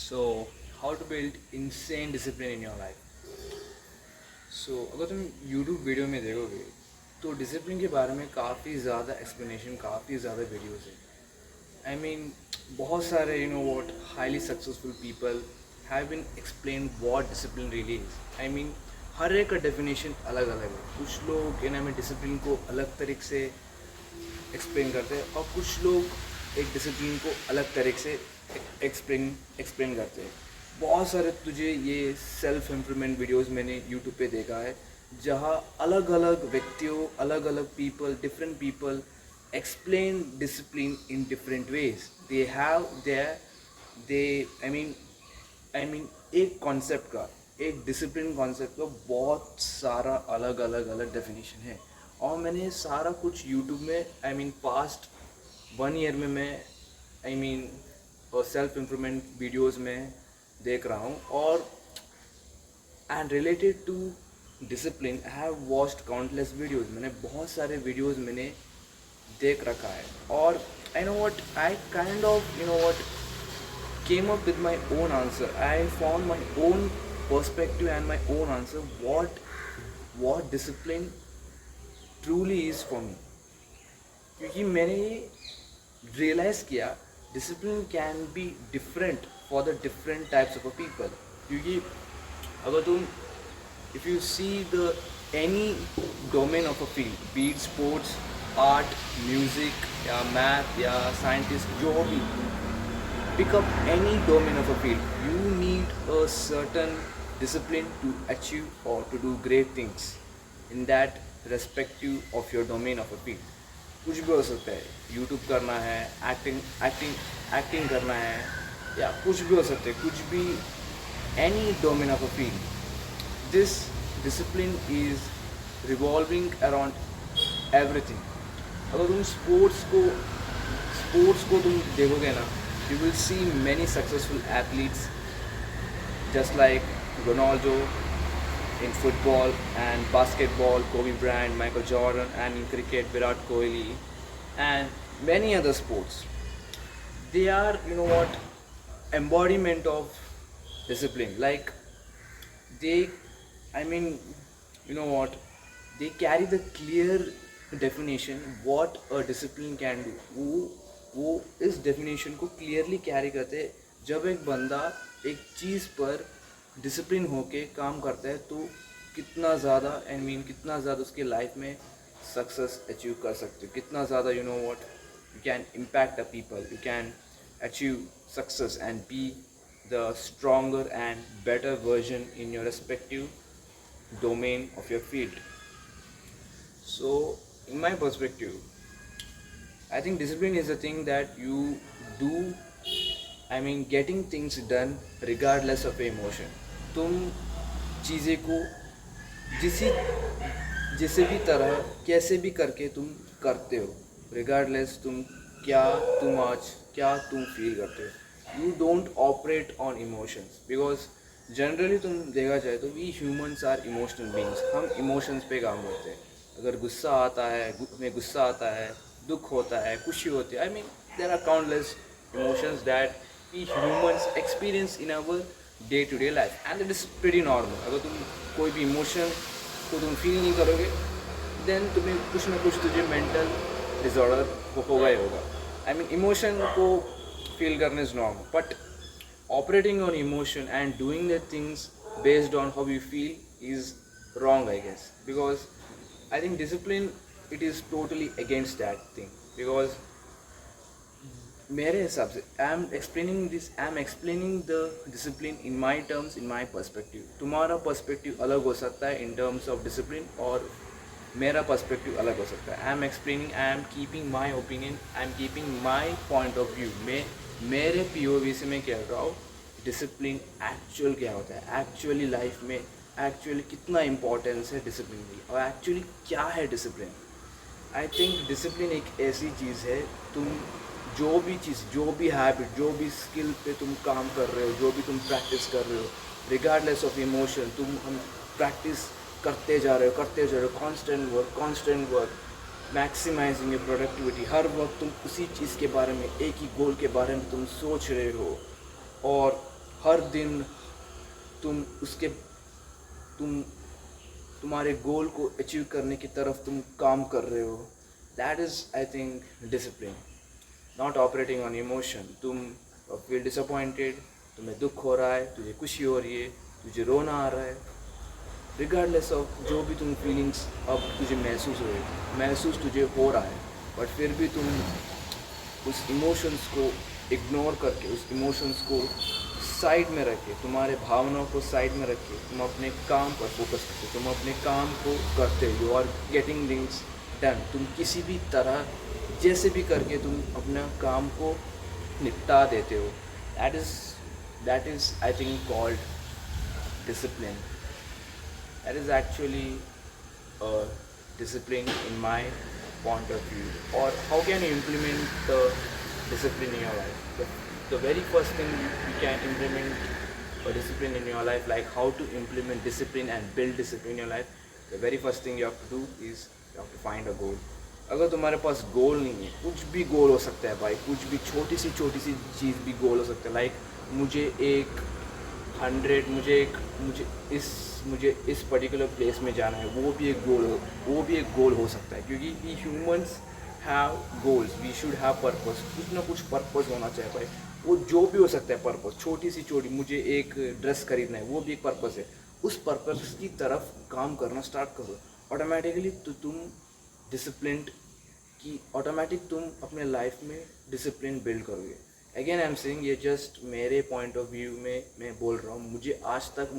So, how to build insane discipline in your life. So, अगर तुम YouTube video में देखोगे तो डिसिप्लिन के बारे में काफ़ी ज़्यादा एक्सप्लेनेशन, काफ़ी ज़्यादा वीडियोस है। बहुत सारे what highly successful people have been explain what discipline really is. हर एक का डेफिनेशन अलग अलग है। कुछ लोग डिसिप्लिन को अलग तरीके से एक्सप्लेन करते हैं और कुछ लोग एक डिसिप्लिन को अलग तरीके से एक्सप्लेन करते हैं। बहुत सारे तुझे ये सेल्फ इम्प्रूवमेंट वीडियोस मैंने यूट्यूब पे देखा है जहाँ अलग अलग व्यक्तियों, अलग अलग people, different people explain discipline in different ways. They have their they I mean एक कॉन्सेप्ट का, एक डिसिप्लिन कॉन्सेप्ट का बहुत सारा अलग अलग अलग डेफिनेशन है। और मैंने सारा कुछ यूट्यूब में पास्ट 1 ईयर में मैं और सेल्फ इम्प्रूवमेंट वीडियोस में देख रहा हूँ। और and related to discipline I have watched countless videos. मैंने बहुत सारे वीडियोस मैंने देख रखा है और I know what I kind of came up with my own answer. I found my own perspective and my own answer what discipline truly is for me. क्योंकि मैंने ये रियलाइज़ किया discipline can be different for the different types of a people. क्योंकि अगर तुम if you see the any domain of a field, B it sports, art, music या math या scientist, जो भी pick up any domain of a field, you need a certain discipline to achieve or to do great things in that respective of your domain of a field. कुछ भी हो सकता है, YouTube करना है, एक्टिंग करना है, या कुछ भी हो सकता है, कुछ भी, any domain of a field. This discipline is revolving around everything. अगर तुम स्पोर्ट्स को तुम देखोगे ना, you will see many successful athletes just like Ronaldo in football and basketball, Kobe Bryant, Michael Jordan, and in cricket Virat Kohli and many other sports. They are embodiment of discipline. Like they they carry the clear definition what a discipline can do. वो इस definition को clearly carry करते हैं। जब एक बंदा एक चीज़ पर डिसिप्लिन होके काम करता है तो कितना ज़्यादा उसके लाइफ में सक्सेस अचीव कर सकते हो, कितना ज़्यादा you can impact the people, you can achieve success and be the stronger and better version in your respective domain of your field. So in my perspective, I think discipline is a thing that you do, getting things done regardless of emotion. तुम चीज़ें को जिसे भी तरह कैसे भी करके तुम करते हो, regardless क्या तुम फील करते हो. You don't operate on emotions because generally तुम देखा जाए तो we humans are emotional beings. हम emotions पे काम करते हैं. अगर हमें गुस्सा आता है, दुख होता है, खुशी होती है, there are countless emotions that we humans experience in our day to day life and it is pretty normal. अगर तुम कोई भी इमोशन को तुम फील नहीं करोगे then तुम्हें कुछ ना कुछ तुझे मेंटल डिसऑर्डर होगा ही होगा. इमोशन को फील करना is normal but operating on emotion and doing the things based on how you feel is wrong, I guess, because I think discipline, it is totally against that thing. Because मेरे हिसाब से I am explaining the discipline in my terms, in my perspective. तुम्हारा perspective अलग हो सकता है in terms of discipline और मेरा perspective अलग हो सकता है. I am keeping my opinion, I am keeping my point of view. मेरे POV से मैं कह रहा हूँ डिसिप्लिन एक्चुअल क्या होता है, एक्चुअली लाइफ में एक्चुअली कितना इम्पोर्टेंस है डिसिप्लिन की, और एक्चुअली क्या है डिसिप्लिन. आई थिंक डिसिप्लिन एक ऐसी चीज़ है, तुम जो भी हैबिट, जो भी स्किल पे तुम काम कर रहे हो, जो भी तुम प्रैक्टिस कर रहे हो, रिगार्डलेस ऑफ इमोशन, हम प्रैक्टिस करते जा रहे हो, constant work, maximising your productivity. हर वक्त तुम उसी चीज़ के बारे में, एक ही गोल के बारे में तुम सोच रहे हो और हर दिन तुम उसके तुम तुम्हारे गोल को अचीव करने की तरफ तुम काम कर रहे हो, that is I think discipline, not operating on emotion. तुम फील डिसअपॉइंटेड, तुम्हें दुख हो रहा है, तुझे खुशी हो रही है, तुझे रोना आ रहा है, रिगार्डलेस ऑफ जो भी तुम फीलिंग्स अब तुझे महसूस तुझे हो रहा है, बट फिर भी तुम उस इमोशंस को इग्नोर करके, उस इमोशंस को साइड में रख के, तुम्हारे भावनाओं को साइड में रख के तुम अपने काम पर फोकस करते हो, तुम अपने काम को करते हो, you are getting things done. तुम किसी भी तरह जैसे भी करके तुम अपना काम को निपटा देते हो, that is I think called discipline. That is actually a discipline in my point of view. Or how can you implement the discipline in your life? The very first thing you can implement a discipline in your life, like how to implement discipline and build discipline in your life. The very first thing you have to do is you have to find a goal. अगर तुम्हारे पास गोल नहीं है, कुछ भी गोल हो सकता है भाई, कुछ भी छोटी सी चीज़ भी गोल हो सकता है। लाइक मुझे एक 100 मुझे इस पर्टिकुलर प्लेस में जाना है, वो भी एक गोल हो सकता है, क्योंकि we humans have goals, we should have purpose. कुछ ना कुछ पर्पस होना चाहिए भाई, वो जो भी हो सकता है पर्पस, छोटी मुझे एक ड्रेस खरीदना है, वो भी एक पर्पस है। उस पर्पस की तरफ काम करना स्टार्ट करो, ऑटोमेटिकली तो तुम डिसिप्लिन की ऑटोमेटिक तुम अपने लाइफ में डिसिप्लिन बिल्ड करोगे। अगेन आई एम सेइंग, ये जस्ट मेरे पॉइंट ऑफ व्यू में मैं बोल रहा हूँ।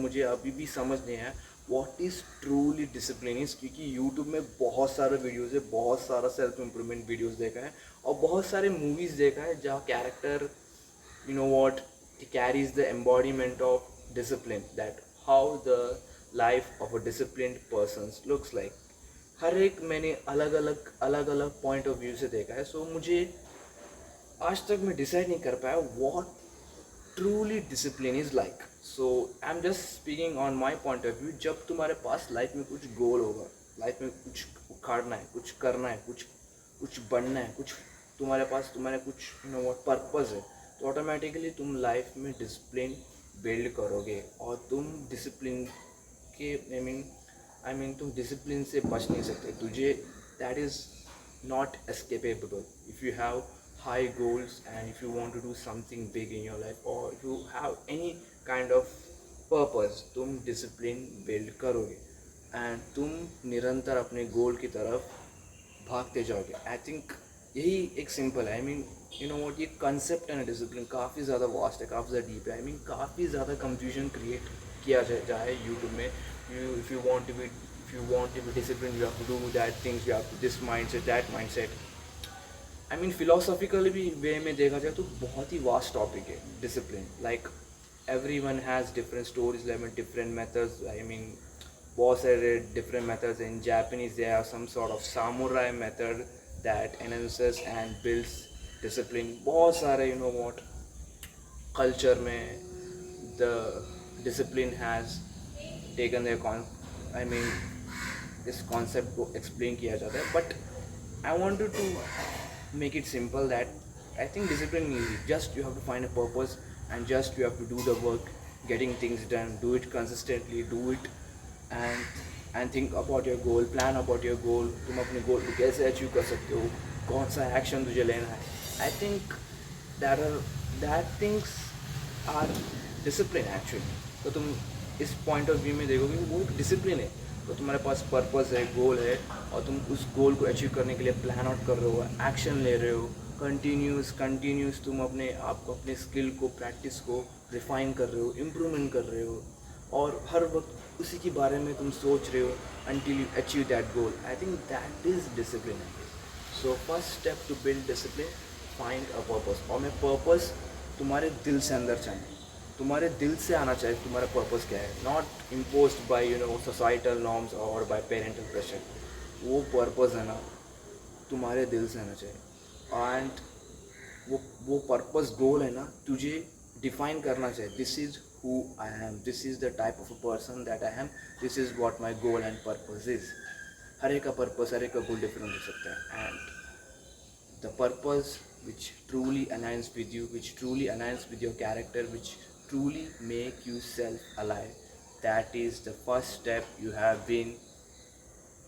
मुझे अभी भी समझ नहीं आया what is truly discipline is, क्योंकि यूट्यूब में बहुत सारे वीडियोज़ है, बहुत सारा सेल्फ इम्प्रूवमेंट वीडियोज़ देखा है और बहुत सारे मूवीज़ देखा है जहाँ character you know what carries the embodiment of discipline, that how the life of a disciplined person looks like. हर एक मैंने अलग अलग पॉइंट ऑफ व्यू से देखा है। सो मुझे आज तक मैं डिसाइड नहीं कर पाया what truly discipline is like. So I am just speaking on my point of view. जब तुम्हारे पास लाइफ में कुछ गोल होगा, लाइफ में कुछ उखाड़ना है, कुछ करना है, कुछ बनना है, कुछ तुम्हारे कुछ व्हाट पर्पज़ है, तो ऑटोमेटिकली तुम लाइफ में डिसिप्लिन बिल्ड करोगे और तुम डिसिप्लिन के आई मीन तुम डिसिप्लिन से बच नहीं सकते। तुझे that is not escapable. If you have high goals and if you want to do something big in your life or if you have any kind of purpose, तुम discipline build करोगे and तुम निरंतर अपने गोल की तरफ भागते जाओगे। I think यही एक सिंपल है। I mean you know what, ये कंसेप्ट है ना डिसिप्लिन, काफ़ी ज़्यादा वास्ट है, काफ़ी ज़्यादा डीप है। आई मीन काफ़ी ज़्यादा कंफ्यूजन क्रिएट किया जाए यूट्यूब में। If you want to be discipline, you have to do that things, you have to this mindset, that mindset. I mean philosophically भी वे में देखा जाए तो बहुत ही वास्ट टॉपिक है discipline. Like everyone has different stories, different methods. I mean बहुत सारे different methods. In Japanese they have some sort of samurai method that enhances and builds discipline. बहुत सारे यू नो व्हाट कल्चर में the discipline has taken I mean इस concept को explain किया जाता है। But I wanted to make it simple that I think discipline is easy. Just you have to find a purpose and just you have to do the work, getting things done, do it consistently, do it and think about your goal, plan about your goal. तुम अपने गोल को कैसे achieve कर सकते हो, कौन सा action तुझे लेना है। I think that things are discipline actually. तो तुम इस पॉइंट ऑफ व्यू में देखोगे वो एक डिसिप्लिन है। तो तुम्हारे पास पर्पस है, गोल है और तुम उस गोल को अचीव करने के लिए प्लान आउट कर रहे हो, एक्शन ले रहे हो, कंटिन्यूस तुम अपने आप को, अपने स्किल को, प्रैक्टिस को रिफाइन कर रहे हो, इम्प्रूवमेंट कर रहे हो और हर वक्त उसी के बारे में तुम सोच रहे हो until you achieve that goal. I think that is discipline. So first step to build discipline, find a purpose. और मैं पर्पस तुम्हारे दिल से अंदर चाहिए, तुम्हारे दिल से आना चाहिए तुम्हारा पर्पस क्या है, not imposed by you know societal norms और बाय पेरेंटल प्रेशर। वो पर्पस है ना तुम्हारे दिल से आना चाहिए एंड वो पर्पस गोल है ना तुझे डिफाइन करना चाहिए। This is who I am, this is the type of a person that I am, this is what my goal and purpose is. हर एक का पर्पस, हर एक का गोल डिफरेंट हो सकता है and the purpose which truly aligns with you, which truly aligns with your character, which truly make you self alive. That is the first step you have been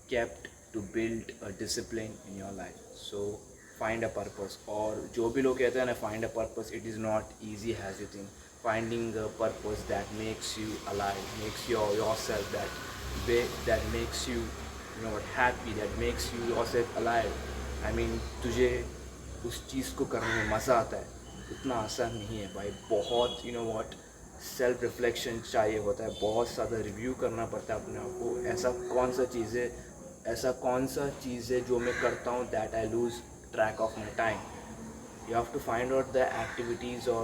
kept to build a discipline in your life. So find a purpose. और जो भी लोग कहते हैं ना find a purpose, it is not easy as you think. Finding a purpose that makes you alive, makes you yourself, that makes you happy, that makes you yourself alive. I mean तुझे उस चीज़ को करने में मज़ा आता है, उतना आसान नहीं है भाई. बहुत what सेल्फ रिफ्लेक्शन चाहिए होता है, बहुत ज़्यादा रिव्यू करना पड़ता है अपने आप को. ऐसा कौन सा चीज़ है जो मैं करता हूँ that I loose track of my time. You have to find out the activities or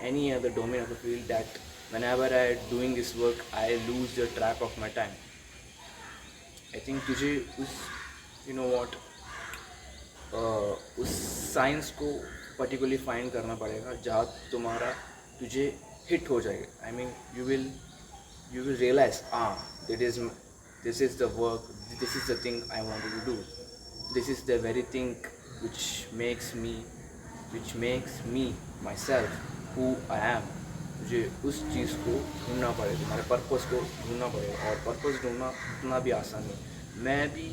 any other domain of the field that whenever I doing this work I lose the track of my time. I think तुझे उस science को particularly find करना पड़ेगा जहाँ तुम्हारा तुझे hit हो जाएगा. I mean you will realize this is the work, this is the thing I wanted to do, this is the very thing which makes me myself who I am. मुझे उस चीज़ को ढूंढना पड़ेगा, तुम्हारे पर्पस को ढूंढना पड़ेगा. और पर्पस ढूंढना उतना भी आसान नहीं. मैं भी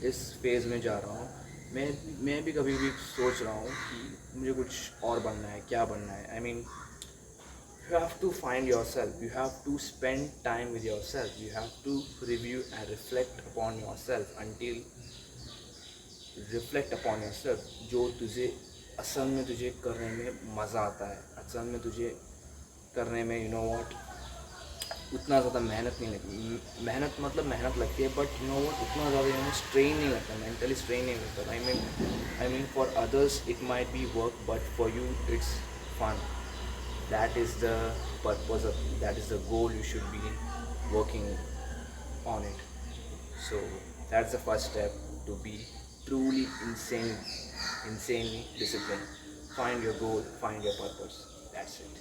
इस फेज़ में जा रहा हूँ. मैं भी कभी भी सोच रहा हूँ कि मुझे कुछ और बनना है, क्या बनना है. I mean you have to find yourself, you have to spend time with yourself, you have to review and reflect upon yourself जो तुझे असल में तुझे करने में मज़ा आता है, असल में तुझे करने में उतना ज़्यादा मेहनत नहीं लगती. मेहनत मतलब मेहनत लगती है बट उतना ज़्यादा स्ट्रेन नहीं लगता, मेंटली स्ट्रेन नहीं लगता. I mean for others it might be work but for you it's fun. That is the purpose that is the goal you should be working on it. So that's the first step to be truly insanely disciplined. Find your goal, find your purpose. That's it.